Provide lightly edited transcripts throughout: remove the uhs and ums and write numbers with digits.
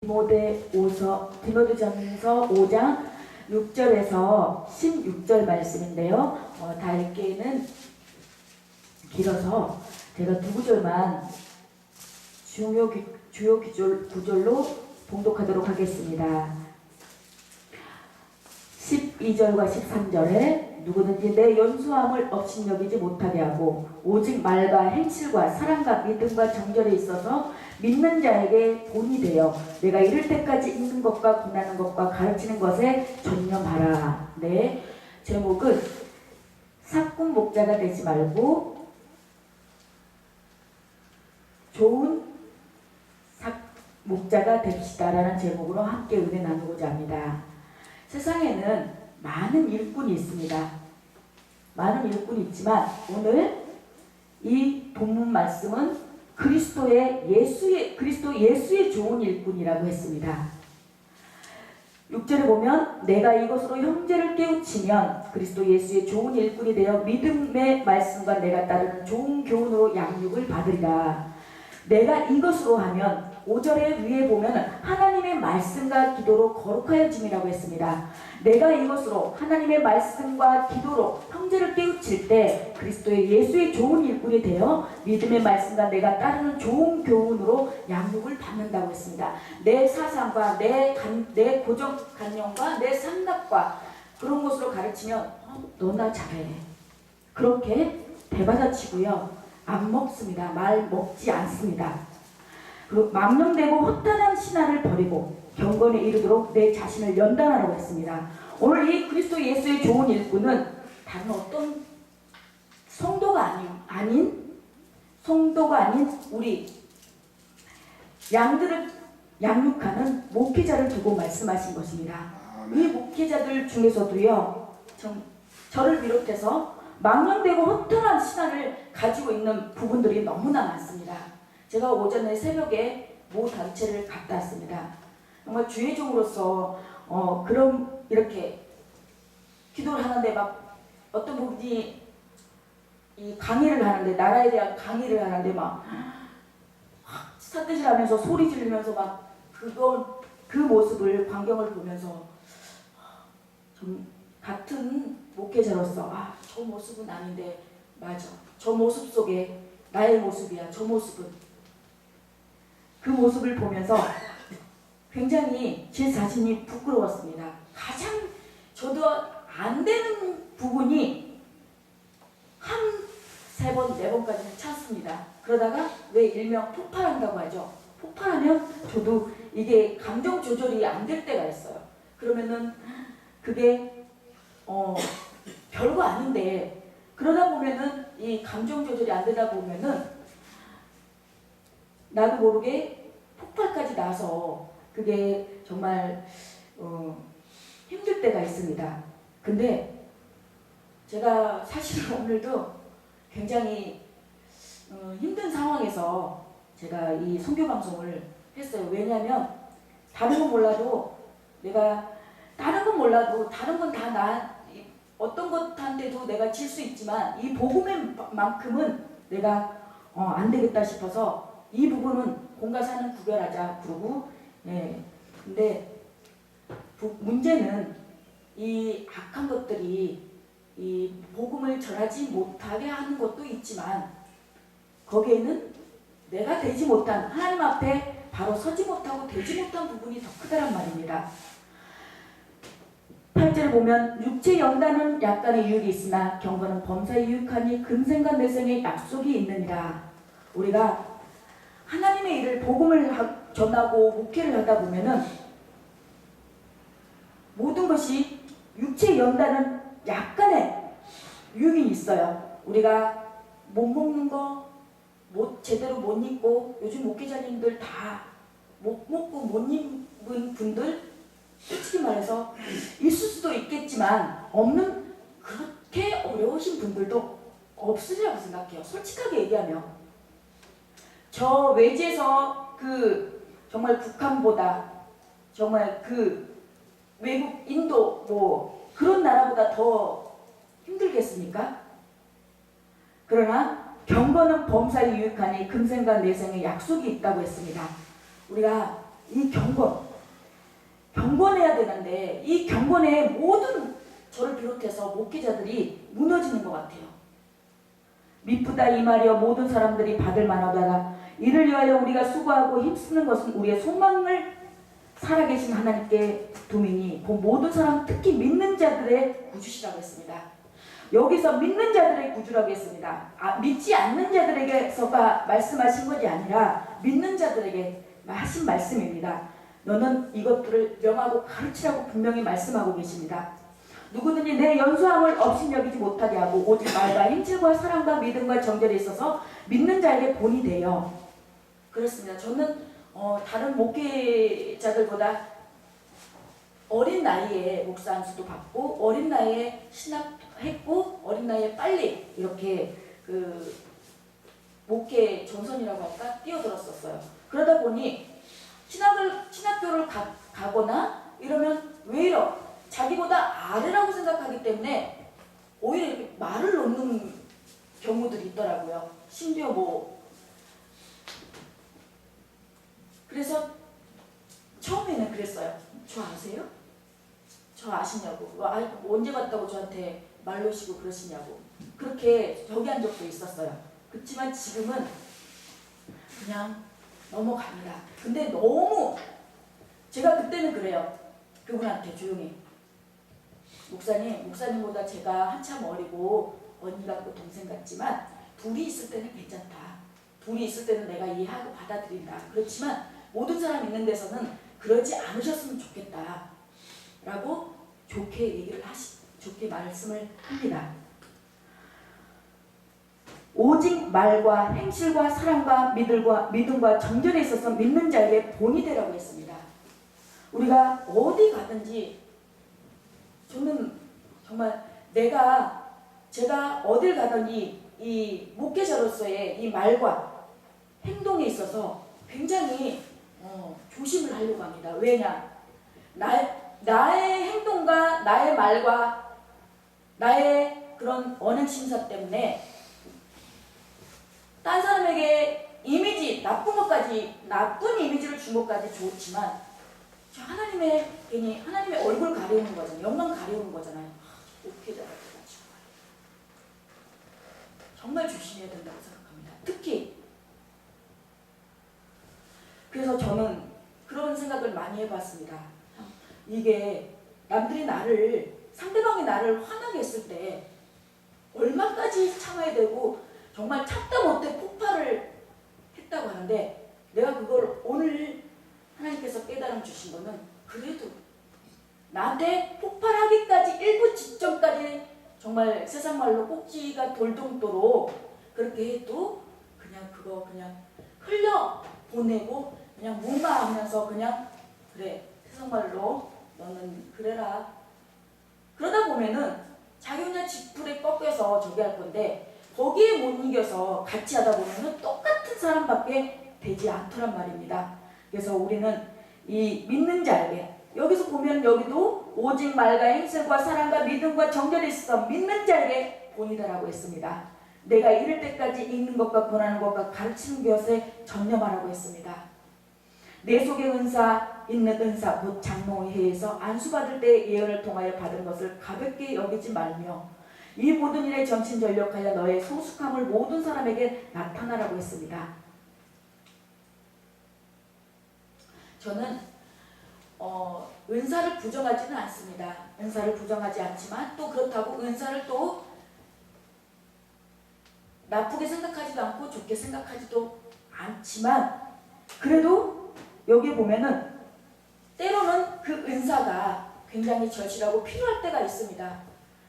디모데전서 5장 6절에서 16절 말씀인데요. 다 읽기에는 길어서 제가 두 구절만 주요 구절로 봉독하도록 하겠습니다. 12절과 13절에 누구든지 내 연수함을 업신여기지 못하게 하고 오직 말과 행실과 사랑과 믿음과 정절에 있어서 믿는 자에게 본이 되어 내가 이를 때까지 읽는 것과 권하는 것과 가르치는 것에 전념하라. 네, 제목은 사꾼 목자가 되지 말고 좋은 목자가 됩시다 라는 제목으로 함께 은혜 나누고자 합니다. 세상에는 많은 일꾼이 있습니다. 많은 일꾼이 있지만 오늘 이 본문 말씀은 그리스도 예수의 좋은 일꾼이라고 했습니다. 6절에 보면 내가 이것으로 형제를 깨우치면 그리스도 예수의 좋은 일꾼이 되어 믿음의 말씀과 내가 따르는 좋은 교훈으로 양육을 받으리라. 내가 이것으로 하면 5절에 위에 보면 하나님의 말씀과 기도로 거룩하여짐이라고 했습니다. 내가 이것으로 하나님의 말씀과 기도로 형제를 깨우칠 때 그리스도의 예수의 좋은 일꾼이 되어 믿음의 말씀과 내가 따르는 좋은 교훈으로 양육을 받는다고 했습니다. 내 사상과 내 고정관념과 내 생각과 그런 것으로 가르치면 너나 잘해. 그렇게 대받아치고요. 안 먹습니다. 말 먹지 않습니다. 그리고 망령되고 헛단한 신화를 버리고 경건에 이르도록 내 자신을 연단하라고 했습니다. 오늘 이 그리스도 예수의 좋은 일꾼은 다른 어떤 성도가 아닌 우리 양들을 양육하는 목회자를 두고 말씀하신 것입니다. 이 목회자들 중에서도요, 저를 비롯해서 망령되고 허탄한 신앙을 가지고 있는 부분들이 너무나 많습니다. 제가 오전에 새벽에 모 단체를 갔다 왔습니다. 정말 주의종으로서 그럼 이렇게 기도를 하는데 막 어떤 부분이 이 강의를 하는데 나라에 대한 강의를 하는데 막 삿대질하면서 소리 지르면서 막 그 모습을 광경을 보면서 좀 같은 목회자로서 저 모습은 아닌데 맞아. 저 모습 속에 나의 모습이야. 저 모습은. 그 모습을 보면서 굉장히 제 자신이 부끄러웠습니다. 가장 저도 안 되는 부분이 한 3번, 4번까지는 찾습니다. 그러다가 왜 일명 폭발한다고 하죠. 폭발하면 저도 이게 감정 조절이 안 될 때가 있어요. 그러면은 그게 별거 아닌데 그러다 보면은 이 감정 조절이 안 되다 보면은 나도 모르게 폭발까지 나서 그게 정말 힘들 때가 있습니다. 근데 제가 사실은 오늘도 굉장히 힘든 상황에서 제가 이 선교 방송을 했어요. 왜냐하면 다른 건 몰라도 다른 건 다 어떤 것한테도 내가 질 수 있지만 이 복음만큼은 내가 안 되겠다 싶어서 이 부분은 공과 사는 구별하자 그러고 근데 문제는 이 악한 것들이 이 복음을 전하지 못하게 하는 것도 있지만 거기에는 내가 되지 못한 하나님 앞에 바로 서지 못하고 되지 못한 부분이 더 크다란 말입니다. 8절을 보면 육체 연단은 약간의 유익이 있으나 경건은 범사에 유익하니 금생과 내생의 약속이 있느니라. 우리가 하나님의 일을 복음을 전하고 목회를 하다 보면은 모든 것이 육체 연단은 약간의 유익이 있어요. 우리가 못 먹는 거 제대로 못 입고 요즘 목회자님들 다 못 먹고 못 입은 분들 솔직히 말해서 있을 수도 있겠지만 없는 그렇게 어려우신 분들도 없으리라고 생각해요. 솔직하게 얘기하면 저 외지에서 정말 북한보다 정말 외국 인도 그런 나라보다 더 힘들겠습니까? 그러나 경건은 범사에 유익하니 금생과 내생에 약속이 있다고 했습니다. 우리가 이 경건해야 되는데 이 경건에 모든 저를 비롯해서 목회자들이 무너지는 것 같아요. 미쁘다 이 말이여 모든 사람들이 받을 만하다가 이를 위하여 우리가 수고하고 힘쓰는 것은 우리의 소망을 살아계신 하나님께 두미니 그 모든 사람 특히 믿는 자들의 구주시라고 했습니다. 여기서 믿는 자들의 구주라고 했습니다. 믿지 않는 자들에게서가 말씀하신 것이 아니라 믿는 자들에게 하신 말씀입니다. 너는 이것들을 명하고 가르치라고 분명히 말씀하고 계십니다. 누구든지 내 연수함을 업신여기지 못하게 하고 오직 말과 행실과 사랑과 믿음과 정결에 있어서 믿는 자에게 본이 되어. 그렇습니다. 저는 다른 목회자들보다 어린 나이에 목사 안수도 받고 어린 나이에 신학했고 어린 나이에 빨리 이렇게 그 목회 전선이라고 할까 뛰어들었었어요. 그러다 보니 신학교를 가거나 이러면 외려 자기보다 아래라고 생각하기 때문에 오히려 이렇게 말을 놓는 경우들이 있더라고요. 심지어 그래서 처음에는 그랬어요. 저 아세요? 저 아시냐고. 언제 갔다고 저한테 말 놓으시고 그러시냐고. 그렇게 저기한 적도 있었어요. 그렇지만 지금은 그냥 넘어갑니다. 근데 너무 제가 그때는 그래요. 그분한테 조용히 목사님보다 제가 한참 어리고 언니 같고 동생 같지만 둘이 있을 때는 괜찮다. 둘이 있을 때는 내가 이해하고 받아들인다. 그렇지만 모든 사람 있는 데서는 그러지 않으셨으면 좋겠다. 라고 좋게 말씀을 합니다. 오직 말과 행실과 사랑과 믿음과 정절에 있어서 믿는 자에게 본이 되라고 했습니다. 우리가 어디 가든지 저는 정말 제가 어딜 가든지 이 목회자로서의 이 말과 행동에 있어서 굉장히 조심을 하려고 합니다. 왜냐? 나의 행동과 나의 말과 나의 그런 언행심사 때문에 딴 사람에게 나쁜 이미지를 준 것까지 좋지만 저 하나님의 얼굴 가리우는 거잖아요. 영광 가리우는 거잖아요. 목회자가 정말 조심해야 된다고 생각합니다. 특히 그래서 저는 그런 생각을 많이 해봤습니다. 이게 상대방이 나를 화나게 했을 때 얼마까지 참아야 되고 정말 참다 못해 폭발을 했다고 하는데 내가 그걸 오늘 하나님께서 깨달음 주신 거는 그래도 나한테 폭발하기까지 일부 지점까지 정말 세상 말로 꼭지가 돌동도록 그렇게 해도 그냥 흘려 보내고 그냥 무마하면서 그냥 그래 세상 말로 너는 그래라. 그러다 보면은 자기 혼자 지푸레 꺾여서 저기 할 건데 거기에 못 이겨서 같이 하다 보면은 똑같은 사람밖에 되지 않더란 말입니다. 그래서 우리는 이 믿는 자에게 여기서 보면 여기도 오직 말과 행실과 사랑과 믿음과 정결에 있어 믿는 자에게 본이다라고 했습니다. 내가 이를 때까지 읽는 것과 권하는 것과 가르치는 것에 전념하라고 했습니다. 내 속에 있는 은사 곧 장로회에서 안수받을 때 예언을 통하여 받은 것을 가볍게 여기지 말며 이 모든 일에 전심전력하여 너의 성숙함을 모든 사람에게 나타나라고 했습니다. 저는 은사를 부정하지는 않습니다. 은사를 부정하지 않지만 또 그렇다고 은사를 또 나쁘게 생각하지도 않고 좋게 생각하지도 않지만 그래도 여기 보면은 때로는 그 은사가 굉장히 절실하고 필요할 때가 있습니다.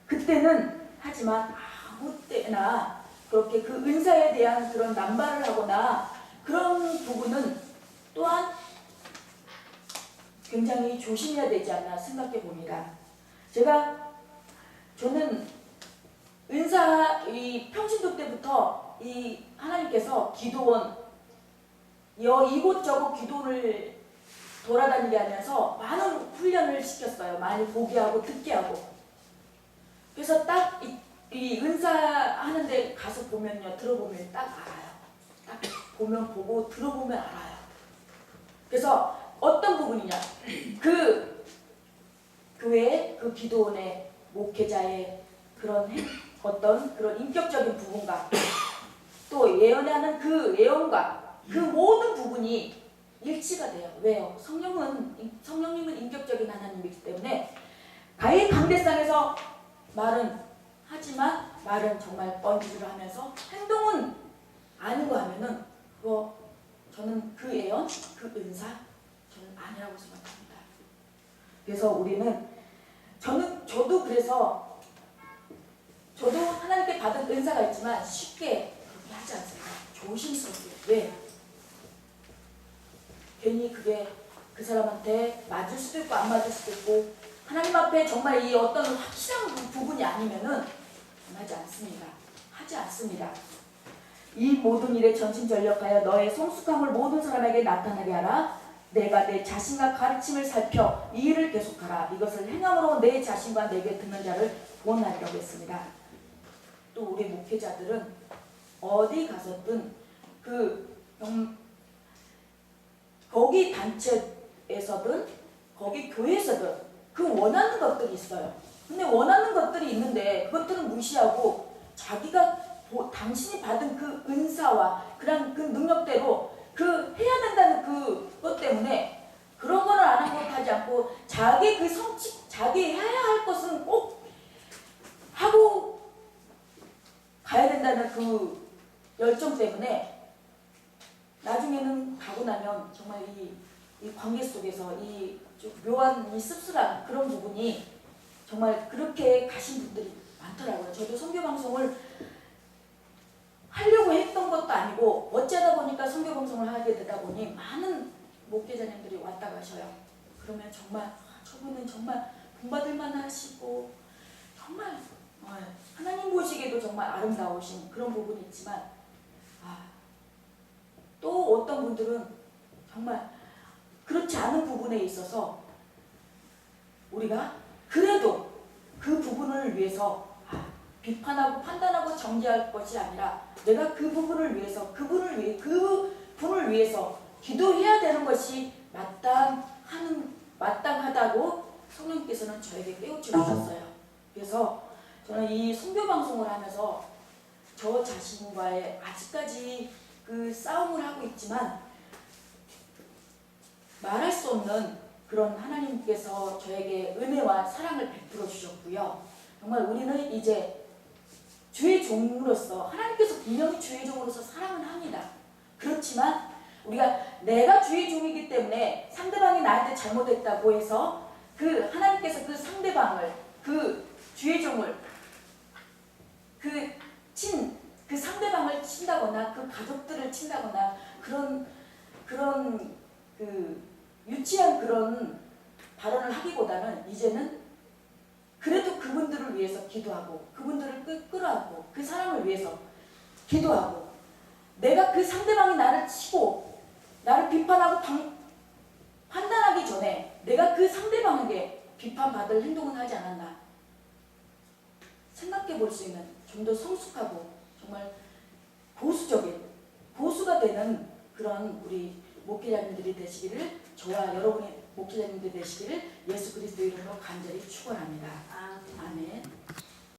그때는 하지만 아무 때나 그렇게 그 은사에 대한 그런 남발을 하거나 그런 부분은 또한 굉장히 조심해야 되지 않나 생각해 봅니다. 저는 이 평신도 때부터 이 하나님께서 기도원 이곳저곳 기도를 돌아다니게 하면서 많은 훈련을 시켰어요. 많이 보게 하고 듣게 하고. 그래서 딱 이 은사하는 데 가서 보면요. 들어보면 딱 알아요. 딱 보면 보고 들어보면 알아요. 그래서 어떤 부분이냐? 그 교회, 그 기도원의 목회자의 그런 어떤 그런 인격적인 부분과 또 예언하는 그 예언과 그 모든 부분이 일치가 돼요. 왜요? 성령님은 인격적인 하나님이기 때문에 가히 강대상에서 말은 하지만 말은 정말 뻔지를 하면서 행동은 아니고 하면은 그거 저는 그 예언, 그 은사 저는 아니라고 생각합니다. 그래서 우리는 저도 그래서 저도 하나님께 받은 은사가 있지만 쉽게 그렇게 하지 않습니다. 조심스럽게. 왜? 괜히 그게 그 사람한테 맞을 수도 있고 안 맞을 수도 있고 하나님 앞에 정말 이 어떤 확실한 부분이 아니면은 하지 않습니다. 하지 않습니다. 이 모든 일에 전심전력하여 너의 성숙함을 모든 사람에게 나타나게 하라. 내가 내 자신과 가르침을 살펴 이 일을 계속하라. 이것을 행함으로 내 자신과 내게 듣는 자를 구원하리라고 했습니다. 또 우리 목회자들은 어디 가서든 거기 단체에서든 거기 교회에서든 그 원하는 것들이 있어요. 근데 원하는 것들이 있는데 그것들은 무시하고 자기가 당신이 받은 그 은사와 그런 그 능력대로 그 해야 된다는 그것 때문에 그런 거는 안 하고 하지 않고 자기 그 자기 해야 할 것은 꼭 하고 가야 된다는 그 열정 때문에 나중에는 가고 나면 정말 이 관계 속에서 이 좀 묘한 이 씁쓸한 그런 부분이 정말 그렇게 가신 분들이 많더라고요. 저도 선교 방송을 하려고 했던 것도 아니고 어쩌다 보니까 선교 방송을 하게 되다 보니 많은 목회자님들이 왔다 가셔요. 그러면 정말 저분은 정말 본받을 만하시고 정말 하나님 보시기에도 정말 아름다우신 그런 부분이 있지만 또 어떤 분들은 정말 그렇지 않은 부분에 있어서 우리가 그래도 그 부분을 위해서 비판하고 판단하고 정죄할 것이 아니라 내가 그 부분을 위해서 그분을 위해서 기도해야 되는 것이 마땅하다고 성령께서는 저에게 깨우쳐 주셨어요. 그래서 저는 이 선교 방송을 하면서 저 자신과의 아직까지 그 싸움을 하고 있지만 말할 수 없는 그런 하나님께서 저에게 은혜와 사랑을 베풀어 주셨고요. 정말 우리는 이제 주의 종으로서 하나님께서 분명히 주의 종으로서 사랑은 합니다. 그렇지만 우리가 내가 주의 종이기 때문에 상대방이 나한테 잘못했다고 해서 그 하나님께서 그 상대방을 그 주의 종을 그 상대방을 친다거나 그 가족들을 친다거나 그런 그 유치한 그런 발언을 하기보다는 이제는 그래도 그분들을 위해서 기도하고 그분들을 끌어안고 그 사람을 위해서 기도하고 내가 그 상대방이 나를 치고 나를 비판하고 판단하기 전에 내가 그 상대방에게 비판받을 행동은 하지 않았나 생각해 볼 수 있는 좀 더 성숙하고 정말 보수가 되는 그런 우리 목회자님들이 되시기를 저와 여러분의 목회자님들이 되시기를 예수 그리스도 이름으로 간절히 축원합니다. 아멘.